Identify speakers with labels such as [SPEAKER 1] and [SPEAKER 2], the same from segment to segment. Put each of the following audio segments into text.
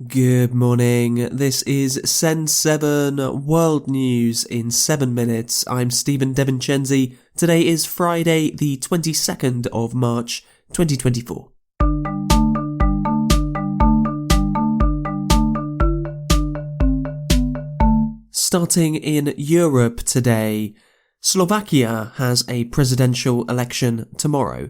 [SPEAKER 1] Good morning, this is Send 7 World News in 7 minutes. I'm Stephen Devincenzi. Today is Friday, the 22nd of March, 2024. Starting in Europe today, Slovakia has a presidential election tomorrow.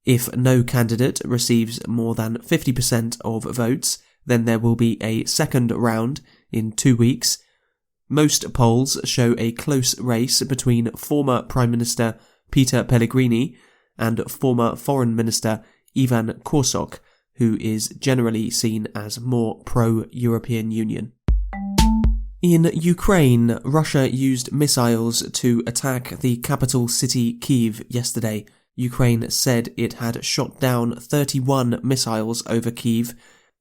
[SPEAKER 1] If no candidate receives more than 50% of votes, then there will be a second round in 2 weeks. Most polls show a close race between former Prime Minister Peter Pellegrini and former Foreign Minister Ivan Korsok, who is generally seen as more pro-European Union. In Ukraine, Russia used missiles to attack the capital city Kyiv yesterday. Ukraine said it had shot down 31 missiles over Kyiv.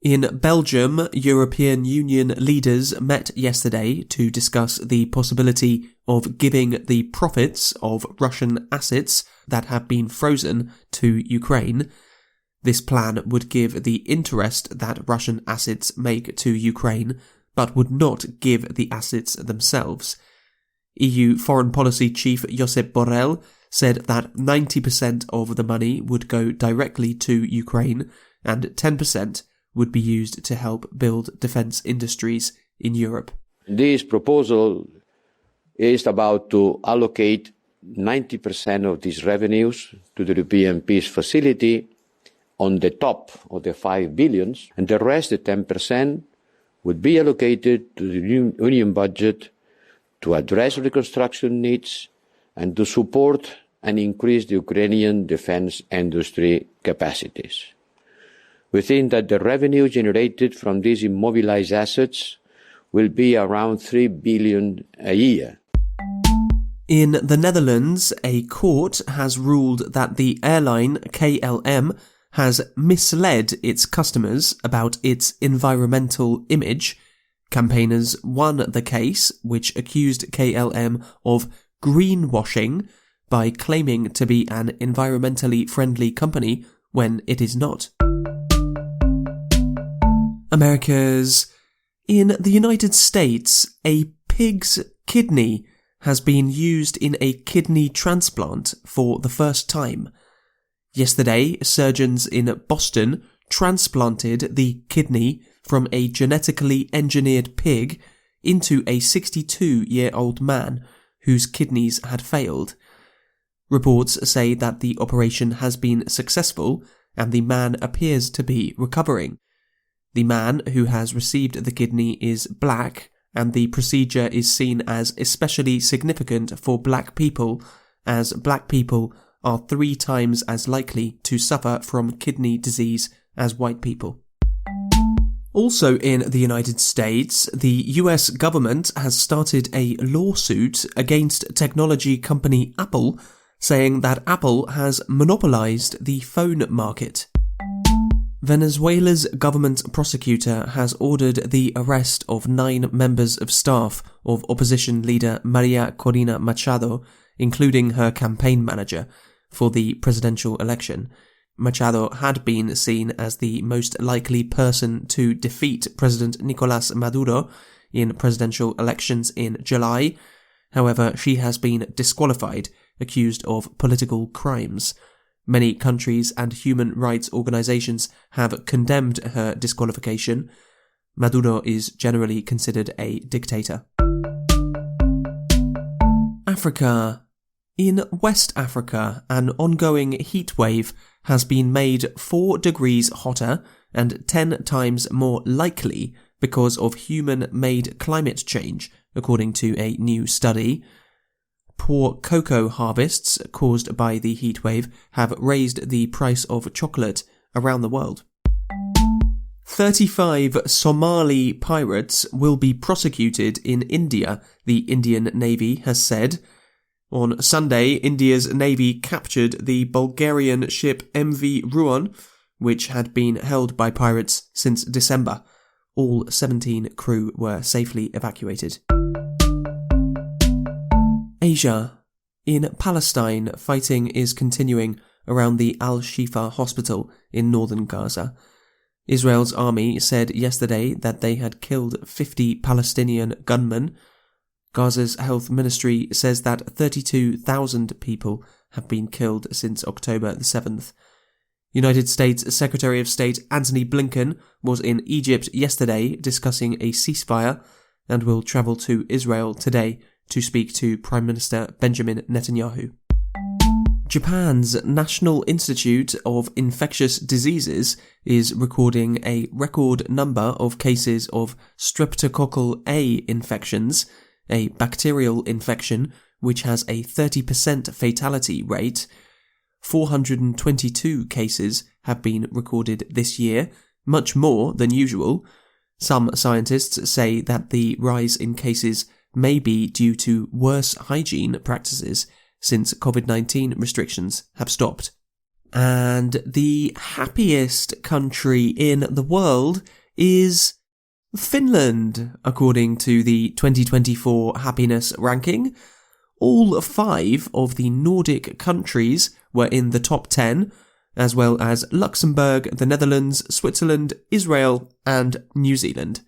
[SPEAKER 1] In Belgium, European Union leaders met yesterday to discuss the possibility of giving the profits of Russian assets that have been frozen to Ukraine. This plan would give the interest that Russian assets make to Ukraine, but would not give the assets themselves. EU Foreign Policy Chief Josep Borrell said that 90% of the money would go directly to Ukraine and 10% would be used to help build defence industries in Europe.
[SPEAKER 2] This proposal is about to allocate 90% of these revenues to the European Peace Facility on the top of the 5 billion, and the rest, the 10%, would be allocated to the Union budget to address reconstruction needs and to support and increase the Ukrainian defence industry capacities. We think that the revenue generated from these immobilized assets will be around 3 billion a year.
[SPEAKER 1] In the Netherlands, a court has ruled that the airline KLM has misled its customers about its environmental image. Campaigners won the case, which accused KLM of greenwashing by claiming to be an environmentally friendly company when it is not. Americas. In the United States, a pig's kidney has been used in a kidney transplant for the first time. Yesterday, surgeons in Boston transplanted the kidney from a genetically engineered pig into a 62-year-old man whose kidneys had failed. Reports say that the operation has been successful and the man appears to be recovering. The man who has received the kidney is black, and the procedure is seen as especially significant for black people, as black people are 3 times as likely to suffer from kidney disease as white people. Also in the United States, the US government has started a lawsuit against technology company Apple, saying that Apple has monopolized the phone market. Venezuela's government prosecutor has ordered the arrest of 9 members of staff of opposition leader Maria Corina Machado, including her campaign manager, for the presidential election. Machado had been seen as the most likely person to defeat President Nicolás Maduro in presidential elections in July. However, she has been disqualified, accused of political crimes. Many countries and human rights organizations have condemned her disqualification. Maduro is generally considered a dictator. Africa. In West Africa, an ongoing heatwave has been made 4 degrees hotter and 10 times more likely because of human-made climate change, according to a new study. Poor cocoa harvests caused by the heatwave have raised the price of chocolate around the world. 35 Somali pirates will be prosecuted in India, the Indian Navy has said. On Sunday, India's Navy captured the Bulgarian ship MV Ruon, which had been held by pirates since December. All 17 crew were safely evacuated. Asia. In Palestine, fighting is continuing around the Al-Shifa hospital in northern Gaza. Israel's army said yesterday that they had killed 50 Palestinian gunmen. Gaza's health ministry says that 32,000 people have been killed since October the 7th. United States Secretary of State Antony Blinken was in Egypt yesterday discussing a ceasefire and will travel to Israel today to speak to Prime Minister Benjamin Netanyahu. Japan's National Institute of Infectious Diseases is recording a record number of cases of streptococcal A infections, a bacterial infection which has a 30% fatality rate. 422 cases have been recorded this year, much more than usual. Some scientists say that the rise in cases may be due to worse hygiene practices since COVID-19 restrictions have stopped. And the happiest country in the world is Finland, according to the 2024 happiness ranking. All 5 of the Nordic countries were in the top 10, as well as Luxembourg, the Netherlands, Switzerland, Israel, and New Zealand.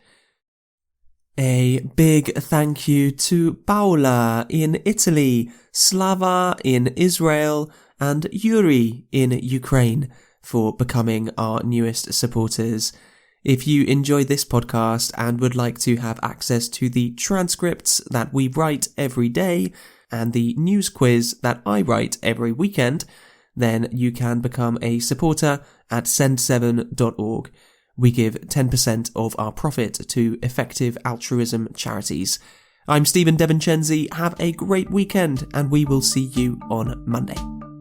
[SPEAKER 1] A big thank you to Paola in Italy, Slava in Israel, and Yuri in Ukraine for becoming our newest supporters. If you enjoyed this podcast and would like to have access to the transcripts that we write every day and the news quiz that I write every weekend, then you can become a supporter at send7.org. We give 10% of our profit to Effective Altruism charities. I'm Stephen Devincenzi. Have a great weekend, and we will see you on Monday.